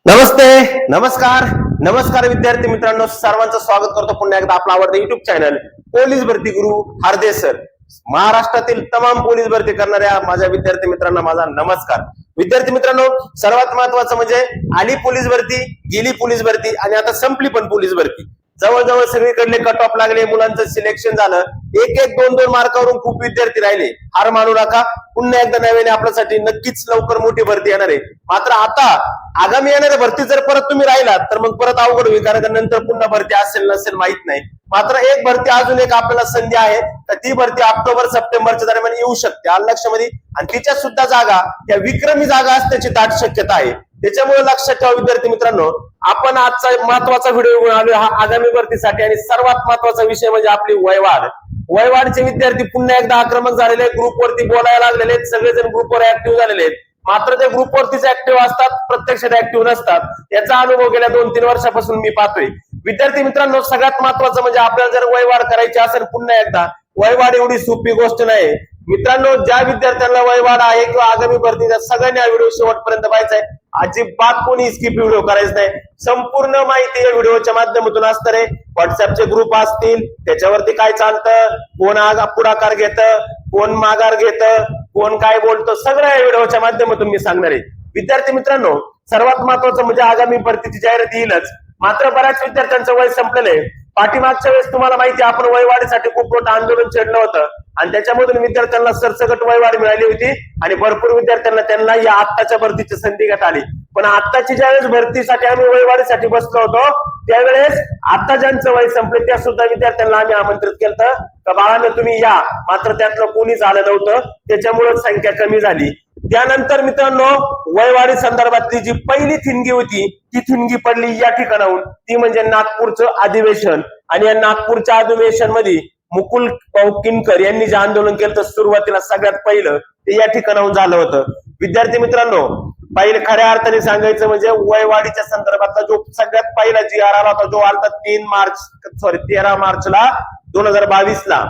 नमस्ते, नमस्कार, नमस्कार विद्यार्थी मित्रांनो, सर्वांचं स्वागत करतो पुन्हा एकदा आपला आवडता युट्यूब चॅनल पोलीस भरती गुरु हार्दे सर. महाराष्ट्रातील तमाम पोलीस भरती करणाऱ्या माझ्या विद्यार्थी मित्रांना माझा नमस्कार. विद्यार्थी मित्रांनो, सर्वात महत्वाचं म्हणजे आली पोलीस भरती, गेली पोलीस भरती आणि आता संपली पण पोलीस भरती. जवळजवळ सगळीकडले कट ऑफ लागले, मुलांचं सिलेक्शन झालं. एक एक दोन दोन मार्कावरून खूप विद्यार्थी राहिले. हार मानू नका, पुन्हा एकदा नव्याने आपल्यासाठी नक्कीच लवकर मोठी भरती येणार आहे. मात्र आता आगामी येणाऱ्या भरती जर परत तुम्ही राहिलात तर मग परत अवघड होईल, कारण नंतर पुन्हा भरती असेल नसेल माहित नाही. मात्र एक भरती अजून एक आपल्याला संधी आहे, तर ती भरती ऑक्टोबर सप्टेंबरच्या दरम्यान येऊ शकते लक्षामध्ये. आणि तिच्या सुद्धा जागा या विक्रमी जागा असण्याची दाट शक्यता आहे. त्याच्यामुळे लक्षात ठेवा विद्यार्थी मित्रांनो, आपण आजचा महत्वाचा व्हिडिओ घेऊन आलो हा आगामी भरतीसाठी. आणि सर्वात महत्वाचा विषय म्हणजे आपली वयवाढ. वयवाढचे विद्यार्थी पुन्हा एकदा आक्रमक झालेले आहेत, ग्रुपवरती बोलायला लागलेले आहेत, सगळेजण ग्रुपवर ऍक्टिव्ह झालेले आहेत. मात्र ते ग्रुपवरतीच ऍक्टिव्ह असतात, प्रत्यक्षात ऍक्टिव्ह नसतात. याचा अनुभव गेल्या 2-3 वर्षापासून मी पाहतोय. विद्यार्थी मित्रांनो, सगळ्यात महत्वाचं म्हणजे आपल्याला जर वयवाढ करायची असेल पुन्हा एकदा, वयवाढ एवढी सोपी गोष्ट नाही मित्रांनो. ज्या विद्यार्थ्यांना वयवाढ आहे किंवा आगामी भरती, सगळ्यांनी हा व्हिडिओ शेवटपर्यंत पाहायचा आहे. अजिबात कोणी स्किप व्हिडिओ करायचा नाही. संपूर्ण माहिती या व्हिडिओच्या माध्यमातून असणार आहे. व्हॉट्सअपचे ग्रुप असतील, त्याच्यावरती काय चालतं, कोण पुढाकार घेतं, कोण माघार घेतं, कोण काय बोलतं, सगळं या व्हिडिओच्या माध्यमातून मी सांगणार आहे. विद्यार्थी मित्रांनो, सर्वात महत्वाचं म्हणजे आगामी भरतीची जाहिरात येईलच. मात्र बऱ्याच विद्यार्थ्यांचं वय संपलेलं आहे. पाठीमागच्या वेळेस तुम्हाला माहिती आहे, आपण वयवाढीसाठी खूप मोठं आंदोलन छेडलं होतं आणि त्याच्यामधून विद्यार्थ्यांना सरसकट वयवाढ मिळाली होती आणि भरपूर विद्यार्थ्यांना त्यांना या आत्ताच्या भरतीची संधी घेता आली. पण आत्ताची ज्यावेळेस भरतीसाठी आम्ही वयवाढीसाठी बसलो होतो, त्यावेळेस आता ज्यांचं वय संपले त्या सुद्धा विद्यार्थ्यांना आम्ही आमंत्रित केलं का बाळांनो तुम्ही या. मात्र त्यातलं कोणीच आलं नव्हतं, त्याच्यामुळे संख्या कमी झाली. त्यानंतर मित्रांनो, वयवाढी संदर्भातली जी पहिली थिणगी होती ती थिणगी पडली या ठिकाणाहून, ती म्हणजे नागपूरचं अधिवेशन. आणि या नागपूरच्या अधिवेशन मध्ये मुकुल किनकर यांनी जे आंदोलन केलं तर सुरुवातीला सगळ्यात पहिलं ते या ठिकाणाहून झालं होतं. विद्यार्थी मित्रांनो, पहिले खऱ्या अर्थाने सांगायचं म्हणजे वयवाढीच्या संदर्भातला जो सगळ्यात पहिला जी आर आला होता, जो आला 13 मार्चला 2022ला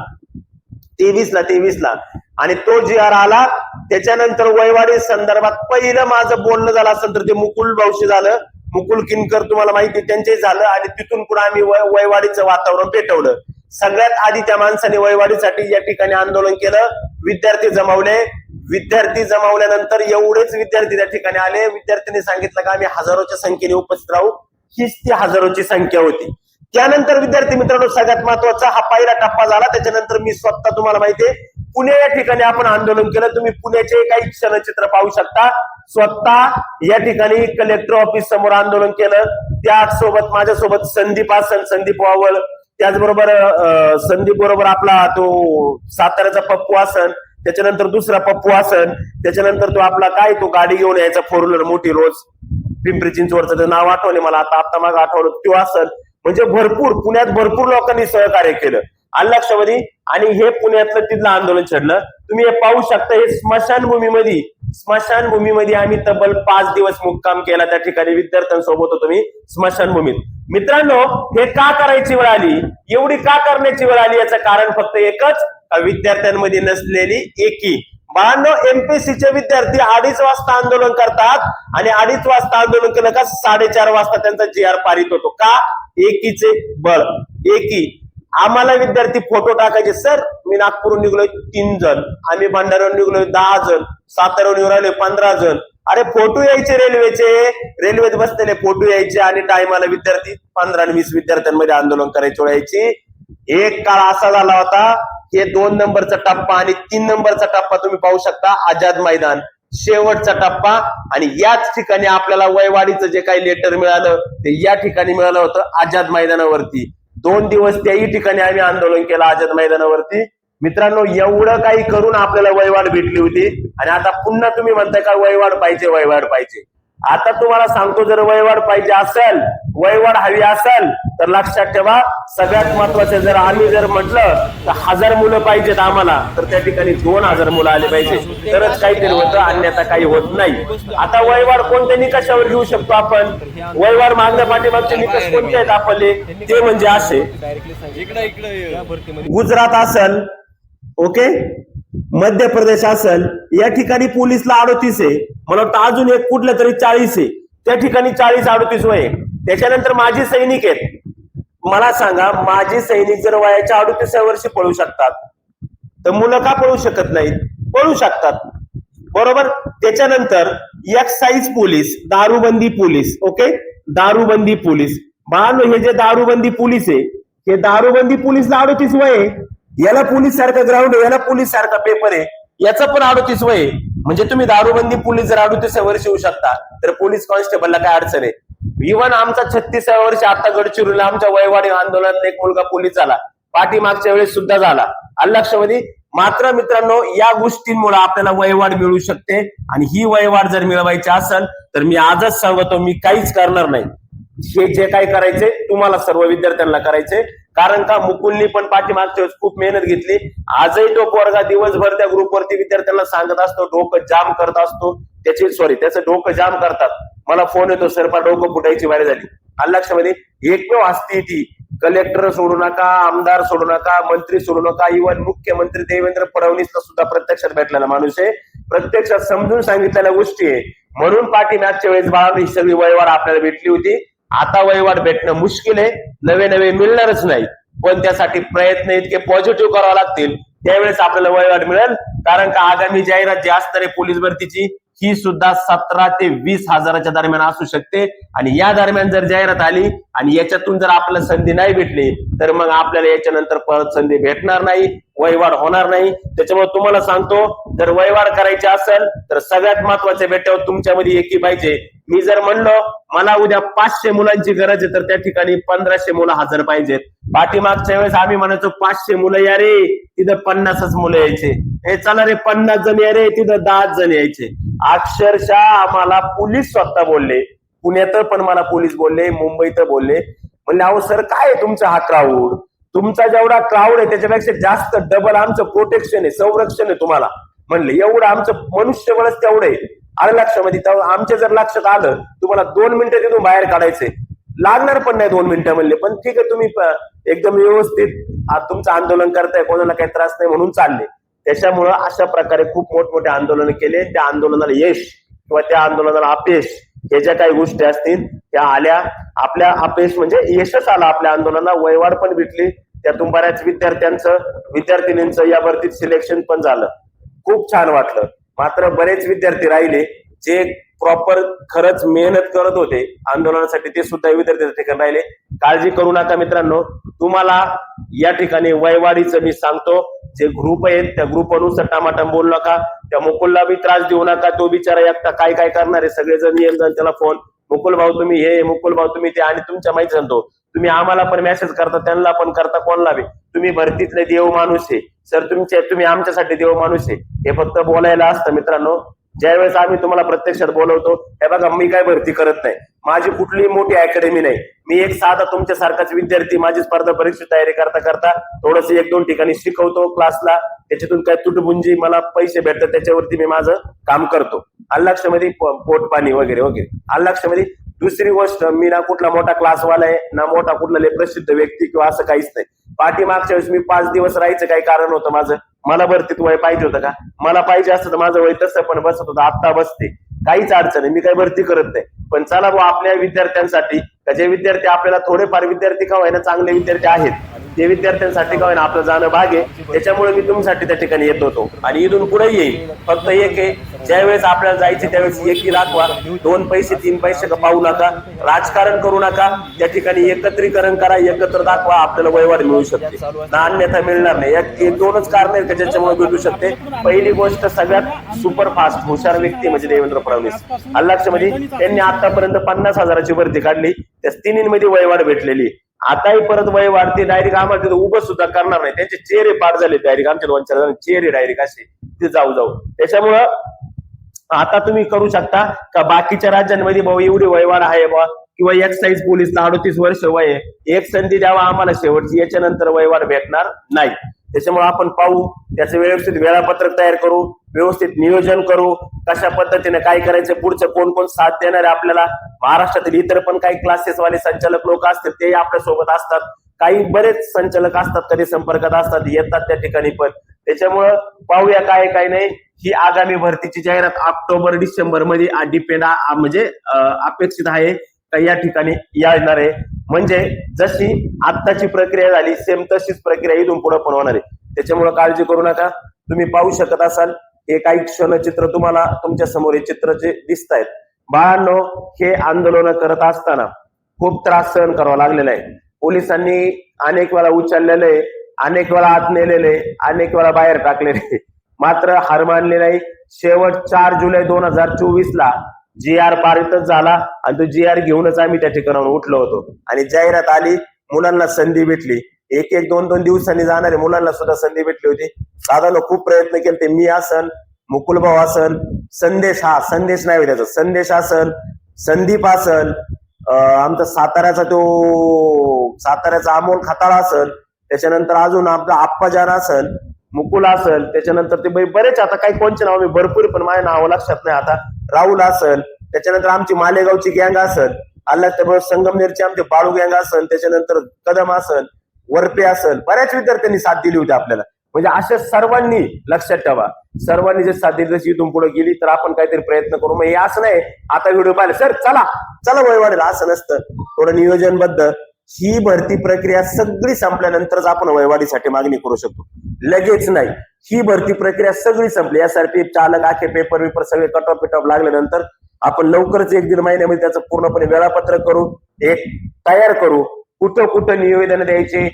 23ला आणि तो जी आर आला. त्याच्यानंतर वयवाढी संदर्भात पहिलं माझं बोलणं झालं असेल तर ते मुकुल भाऊशी झालं, मुकुल किनकर तुम्हाला माहिती त्यांचे झालं. आणि तिथून पुढे आम्ही वयवाढीचं वातावरण पेटवलं. सगळ्यात आधी त्या माणसाने वयवाढीसाठी या ठिकाणी आंदोलन केलं, विद्यार्थी जमवले. विद्यार्थी जमवल्यानंतर एवढेच विद्यार्थी त्या ठिकाणी आले. विद्यार्थ्यांनी सांगितलं का आम्ही हजारोच्या संख्येने उपस्थित राहू. हीच ती हजारोची संख्या होती. त्यानंतर विद्यार्थी मित्रांनो, सगळ्यात महत्वाचा हा पहिला टप्पा झाला. त्याच्यानंतर मी स्वतः तुम्हाला माहितीये पुणे या ठिकाणी आपण आंदोलन केलं. तुम्ही पुण्याचे काही क्षणचित्र पाहू शकता. स्वतः या ठिकाणी कलेक्टर ऑफिस समोर आंदोलन केलं. त्याचसोबत माझ्यासोबत संदीप वावळ, त्याचबरोबर संदीप बरोबर आपला तो साताऱ्याचा पप्पू आसन, त्याच्यानंतर दुसरा पप्पू आसन, त्याच्यानंतर तो आपला काय तो गाडी घेऊन यायचा 4 व्हीलर मोठी रोज, पिंपरी चिंचवडचं नाव आठवले मला आता माग आठवलं, तो आसन. म्हणजे भरपूर पुण्यात लोकांनी सहकार्य केलं लक्षामध्ये. आणि हे पुण्यातलं तिथलं आंदोलन छेडलं. तुम्ही हे पाहू शकता. हे स्मशानभूमीमध्ये आम्ही तब्बल 5 दिवस मुक्काम केला. त्या ठिकाणी विद्यार्थ्यांसोबत होतो मी स्मशानभूमीत. मित्रांनो, हे का करायची वेळ आली, एवढी का करण्याची वेळ आली, याचं कारण फक्त एकच, विद्यार्थ्यांमध्ये नसलेली एकी. बाळांनो, एमपीएससीचे विद्यार्थी 2:30 वाजता आंदोलन करतात आणि 2:30 वाजता आंदोलन केलं का 4:30 वाजता त्यांचा GR पारित होतो. का? एकीचे बळ, एकी. आम्हाला विद्यार्थी फोटो टाकायचे, सर मी नागपूरहून निघलोय 3 जण, आम्ही भंडाऱ्याहून निघलोय 10 जण, साताऱ्याहून राहिले 15 जण. अरे फोटो यायचे रेल्वेत बसलेले फोटो यायचे आणि टायमाला विद्यार्थी 15 आणि 20 विद्यार्थ्यांमध्ये आंदोलन करायची यायची. एक काळ असा झाला होता. हे 2 नंबरचा टप्पा आणि 3 नंबरचा टप्पा तुम्ही पाहू शकता. आझाद मैदान शेवटचा टप्पा. आणि याच ठिकाणी आपल्याला वयवाढीचं जे काही लेटर मिळालं ते या ठिकाणी मिळालं होतं, आझाद मैदानावरती. 2 दिवस त्याही ठिकाणी आम्ही आंदोलन केलं आझाद मैदानावरती. मित्रांनो, एवढं काही करून आपल्याला वयवाढ भेटली होती. आणि आता पुन्हा तुम्ही म्हणताय का वयवाढ पाहिजे. आता तुम्हाला सांगतो, जर वयवाढ पाहिजे असेल, वयवाढ हवी असेल तर लक्षात ठेवा, सगळ्यात महत्वाचं जर आम्ही जर म्हटलं तर 1000 मुलं पाहिजेत आम्हाला, तर त्या ठिकाणी 2000 मुलं आले पाहिजे, तरच काहीतरी होतं, अन्यथा काही होत नाही. आता वयवाढ कोणत्या निकषावर घेऊ शकतो आपण? वयवाढ मागण्या पाठीमागचे निकष कोणते आहेत आपले? ते म्हणजे असे, गुजरात असेल, ओके, मध्य प्रदेश असेल, या ठिकाणी पोलीसला 38 आहे, मला वाटतं अजून एक कुठलं तरी 40 आहे. त्या ठिकाणी 40-38 वय आहे. त्याच्यानंतर माजी सैनिक आहेत. मला सांगा, माजी सैनिक जर वयाच्या 38व्या वर्षी पळू शकतात तर मुलं का पळू शकत नाहीत? पळू शकतात, बरोबर. त्याच्यानंतर एक्साईज पोलीस, दारूबंदी पोलीस, ओके, दारूबंदी पोलीस. हे जे दारूबंदी पोलीस आहे, हे दारूबंदी पोलीसला 38 वय आहे. याला पोलीस सारखा ग्राउंड आहे, याला पोलीस सारखा पेपर आहे, याचं पण 38 वय आहे. म्हणजे तुम्ही दारूबंदी पोलीस जर 38व्या वर्षी होऊ शकता तर पोलीस कॉन्स्टेबलला काय अडचण आहे? इव्हन आमचा 36व्या वर्षी आता गडचिरोलीला आमच्या वयवाडी आंदोलनात एक मुलगा पोलीस झाला, पाठीमागच्या वेळेस सुद्धा झाला. लक्षामध्ये. मात्र मित्रांनो, या गोष्टींमुळे आपल्याला वयवाढ मिळू शकते आणि ही वयवाढ जर मिळवायची असेल तर मी आजच सांगतो, मी काहीच करणार नाही. हे जे काय करायचे तुम्हाला सर्व विद्यार्थ्यांना करायचे. कारण का, मुकुलनी पण पाठीमागच्या वेळेस खूप मेहनत घेतली. आजही तो पोरगा दिवसभर त्या ग्रुपवरती विद्यार्थ्यांना सांगत असतो, डोकं जाम करत असतो. त्याचं डोकं जाम करतात. मला फोन येतो, सरपा डोकं फुटायची वारी झाली. लक्षामध्ये. एकमेव असती ती, कलेक्टर सोडू नका, आमदार सोडू नका, मंत्री सोडू नका, इव्हन मुख्यमंत्री देवेंद्र फडणवीसला सुद्धा प्रत्यक्षात भेटलेला माणूस आहे, प्रत्यक्षात समजून सांगितलेल्या गोष्टी आहे. म्हणून पाठीमागच्या वेळेस बाळांनी ही सगळी वयवाढ आपल्याला भेटली होती. आता वयवाढ भेटणं मुश्किल आहे, नवे मिळणारच नाही. पण त्यासाठी प्रयत्न इतके पॉझिटिव्ह करावे लागतील, त्यावेळेस आपल्याला वयवाढ मिळेल. कारण का आगामी जाहिरात जी असणार आहे पोलीस भरतीची, ही सुद्धा 17 ते 20 हजाराच्या दरम्यान असू शकते. आणि या दरम्यान जर जाहिरात आली आणि याच्यातून जर आपल्याला संधी नाही भेटली तर मग आपल्याला याच्यानंतर परत संधी भेटणार नाही, वयवाढ होणार नाही. त्याच्यामुळे तुम्हाला सांगतो, जर वयवाढ करायची असेल तर सगळ्यात महत्वाचे बेट्यावर तुमच्यामध्ये एकी पाहिजे. मी जर म्हणलो मला उद्या 500 मुलांची गरज आहे तर त्या ठिकाणी 1500 मुलं हजर पाहिजेत. पाठीमागच्या वेळेस आम्ही म्हणायचो 500 मुलं या रे, तिथं 50च मुलं यायचे. हे चला रे 50 जण या रे, तिथं 10 जण यायचे. अक्षरशः आम्हाला पोलीस स्वतः बोलले, पुण्यात पण मला पोलीस बोलले, मुंबईत बोलले. म्हणले अहो सर, काय तुमचा हा क्राऊड, तुमचा जेवढा क्राऊड आहे त्याच्यापेक्षा जास्त डबल आमचं प्रोटेक्शन आहे, संरक्षण आहे तुम्हाला. म्हणले एवढं आमचं मनुष्यबळच तेवढं आहे. आलं लक्षामध्ये. आमच्या जर लक्षात आलं तुम्हाला 2 मिनिटं तिथून बाहेर काढायचे, लागणार पण नाही 2 मिनिटं. म्हणले पण ठीक आहे, तुम्ही एकदम व्यवस्थित तुमचं आंदोलन करताय, कोणाला काही त्रास नाही म्हणून चालले. त्याच्यामुळं अशा प्रकारे खूप मोठमोठे आंदोलन केले. त्या आंदोलनाला यश किंवा त्या आंदोलनाला अपयश, हे ज्या काही गोष्टी असतील त्या आल्या. आपल्या अपयश म्हणजे यशच आला आपल्या आंदोलनाला, वयवाढ पण भेटली. त्यातून बऱ्याच विद्यार्थिनींचं या भरतीत सिलेक्शन पण झालं. खूप छान वाटलं. मात्र बरेच विद्यार्थी राहिले जे प्रॉपर खरंच मेहनत करत होते आंदोलनासाठी, ते सुद्धा विद्यार्थी ठिकाणी राहिले. काळजी करू नका मित्रांनो. तुम्हाला या ठिकाणी वयवाढीचं मी सांगतो, जे ग्रुप आहेत त्या ग्रुपनुसार टमाटम बोलू नका, त्या मुकुलला बी त्रास देऊ नका. तो बिचारा एकटा काय करणार आहे, सगळेजण येऊन जाऊन त्याला फोन, मुकुल भाऊ तुम्ही हे, मुकुल भाऊ तुम्ही ते. आणि तुमच्या माहिती सांगतो, तुम्ही आम्हाला पण मेसेज करता, त्यांना पण करता, कोणला बी. तुम्ही भरतीतले देव माणूस आहे सर, तुम्ही आमच्यासाठी देव माणूस आहे. हे फक्त बोलायला असतं मित्रांनो. ज्यावेळेस आम्ही तुम्हाला प्रत्यक्षात बोलवतो, हे बघा मी काय भरती करत नाही, माझी कुठलीही मोठी अकॅडमी नाही, मी एक साधा तुमच्यासारखाच विद्यार्थी, माझी स्पर्धा परीक्षा तयारी करता थोडस 1-2 ठिकाणी शिकवतो क्लासला, त्याच्यातून काय तुटपुंजी मला पैसे भेटतात त्याच्यावरती मी माझं काम करतो. लक्षामध्ये पोट पाणी वगैरे वगैरे. लक्षामध्ये. दुसरी गोष्ट, मी ना कुठला मोठा क्लासवाला आहे, ना मोठा कुठला प्रसिद्ध व्यक्ती किंवा असं काहीच नाही. पाठीमागच्या वेळेस मी 5 दिवस राहायचं काही कारण होतं माझं, मला भरतीत वय पाहिजे होतं का? मला पाहिजे असतं तर माझं वय तसं पण बसत होतं, आता बसते, काहीच अडचण नाही, मी काही भरती करत नाही. पण चला भाऊ, आपल्या विद्यार्थ्यांसाठी, जे विद्यार्थी आपल्याला थोडेफार विद्यार्थी का होईना चांगले विद्यार्थी आहेत, ते विद्यार्थ्यांसाठी का होईना आपलं जाणं भाग आहे. त्याच्यामुळे मी तुमच्यासाठी त्या ठिकाणी येत होतो आणि इथून पुढे येईल. फक्त एक आहे, ज्यावेळेस आपल्याला जायचे त्यावेळेस एकी दाखवा, 2 पैसे 3 पैसे का पाहू नका, राजकारण करू नका. त्या ठिकाणी एकत्रीकरण करा, एकत्र दाखवा, आपल्याला वयवाढ मिळू शकते ना, अन्यथा मिळणार नाही. एक 2च कारण आहेत ज्याच्यामुळे भेटू शकते. पहिली गोष्ट, सगळ्यात सुपरफास्ट हुशार व्यक्ती म्हणजे देवेंद्र फडणवीस. लक्षामध्ये. त्यांनी आतापर्यंत 50 हजाराची भरती काढली, त्या तिन्हीमध्ये वयवाढ भेटलेली. आताही परत वय वाढते, डायरेक्ट आम्हाला तिथं उभं सुद्धा करणार नाही, त्यांचे चेहरे पाठ झाले डायरेक्ट, आमच्या 2-4 जण चेहरे डायरेक्ट असे ते जाऊ. त्याच्यामुळं आता तुम्ही करू शकता का, बाकीच्या राज्यांमध्ये भाऊ एवढी वयवाढ आहे बा, किंवा एक्साईज पोलीसला 38 वर्ष वय आहे, एक संधी द्यावा आम्हाला शेवटची, याच्यानंतर वयवाढ भेटणार नाही. त्याच्यामुळे आपण पाहू, त्याचं व्यवस्थित वेळापत्रक तयार करू, व्यवस्थित नियोजन करू, कशा पद्धतीने काय करायचं, पुढचं कोण साथ देणार आहे आपल्याला. महाराष्ट्रातील इतर पण काही क्लासेसवाले संचालक लोक असतील, ते आपल्या सोबत असतात. काही बरेच संचालक असतात, कधी संपर्कात असतात, येतात त्या ठिकाणी पण. त्याच्यामुळं पाहूया काय नाही. ही आगामी भरतीची जाहिरात ऑक्टोबर डिसेंबर मध्ये डिपेंड म्हणजे अपेक्षित आहे का या ठिकाणी येणार आहे. म्हणजे जशी आत्ताची प्रक्रिया झाली सेम तशीच प्रक्रिया इथून पुढे पण होणार आहे. त्याच्यामुळे काळजी करू नका. तुम्ही पाहू शकत असाल हे काही क्षणचित्र तुम्हाला तुमच्या समोर हे चित्र जे दिसत आहेत. बाळांनो, हे आंदोलन करत असताना खूप त्रास सहन करावा लागलेला आहे. पोलिसांनी अनेक वेळा उचललेलं आहे, अनेक वेळा आत नेलेले, अनेक वेळा बाहेर टाकलेले, मात्र हार मानले नाही. शेवट 4 जुलै 2024 ला GR पारितच झाला आणि तो GR घेऊनच आम्ही त्या ठिकाणाहून उठलो होतो आणि जाहिरात आली. मुलांना संधी भेटली. 1-2 दिवसांनी जाणारे मुलांना सुद्धा संधी भेटली होती. दादानं खूप प्रयत्न केले. ते मी असन, मुकुलभाऊ असन, संदेश नाही त्याचा, संदेश असन, संदीप असन, आमचा साताऱ्याचा अमोल खताळा असल, त्याच्यानंतर अजून आपला आप्पाजान असल, मुकुल असल, त्याच्यानंतर ते बरेच, आता काही कोणचे नाव मी भरपूर पण माझ्या नाव लक्षात नाही आता, राहुल असल, त्याच्यानंतर आमची मालेगावची गँग असल, त्याबरोबर संगमनेरची आमचे बाळू गँग असल, त्याच्यानंतर कदम असल, वरपे असल, बऱ्याच विद्यार्थ्यांनी साथ दिली होती आपल्याला. म्हणजे अशा सर्वांनी लक्षात ठेवा, सर्वांनी जे साथ दिली तशी इथून पुढे गेली तर आपण काहीतरी प्रयत्न करू. मग हे असं नाही आता व्हिडिओ पाहिले सर चला वय वाढेल असं नसतं. थोडं नियोजनबद्ध ही भरती प्रक्रिया सगळी संपल्यानंतरच आपण वयवाढीसाठी मागणी करू शकतो, लगेच नाही. ही भरती प्रक्रिया सगळी संपली, SRP चालक आखे पेपर सगळे कट ऑफ लागल्यानंतर आपण लवकरच 1-1.5 महिन्यामध्ये त्याचं पूर्णपणे वेळापत्रक करू, एक तयार करू. कुठं निवेदन द्यायचे,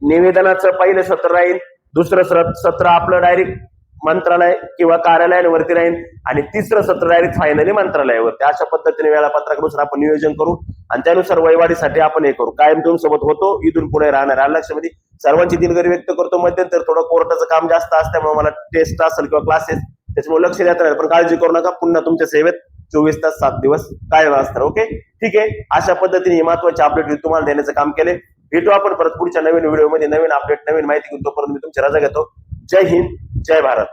निवेदनाचं पहिलं सत्र राहील, दुसरं सत्र आपलं डायरेक्ट मंत्रालय किंवा कार्यालयांवरती राहील आणि तिसरं सत्र डायरेक्ट फायनली मंत्रालयावरती. अशा पद्धतीने वेळापत्रकानुसार आपण नियोजन करू आणि त्यानुसार वयवाढीसाठी आपण हे करू. कायम तुमच्यासोबत होतो, इथून पुढे राहणार. लक्षामध्ये सर्वांची दिलगिरी व्यक्त करतो. मध्यंतर थोडं कोर्टाचं काम जास्त असल्यामुळे मला टेस्ट असेल किंवा क्लासेस त्याच्यामुळे लक्ष देत राहील, पण काळजी करू नका. पुन्हा तुमच्या सेवेत 24 तास 7 दिवस कायम असणार. ओके, ठीक आहे. अशा पद्धतीने महत्वाचे अपडेट तुम्हाला देण्याचं काम केले. भेटू आपण परत पुढच्या नवीन व्हिडिओमध्ये, नवीन अपडेट, नवीन माहिती घेऊन. तोपर्यंत मी तुमची रजा घेतो. जय हिंद, जय भारत.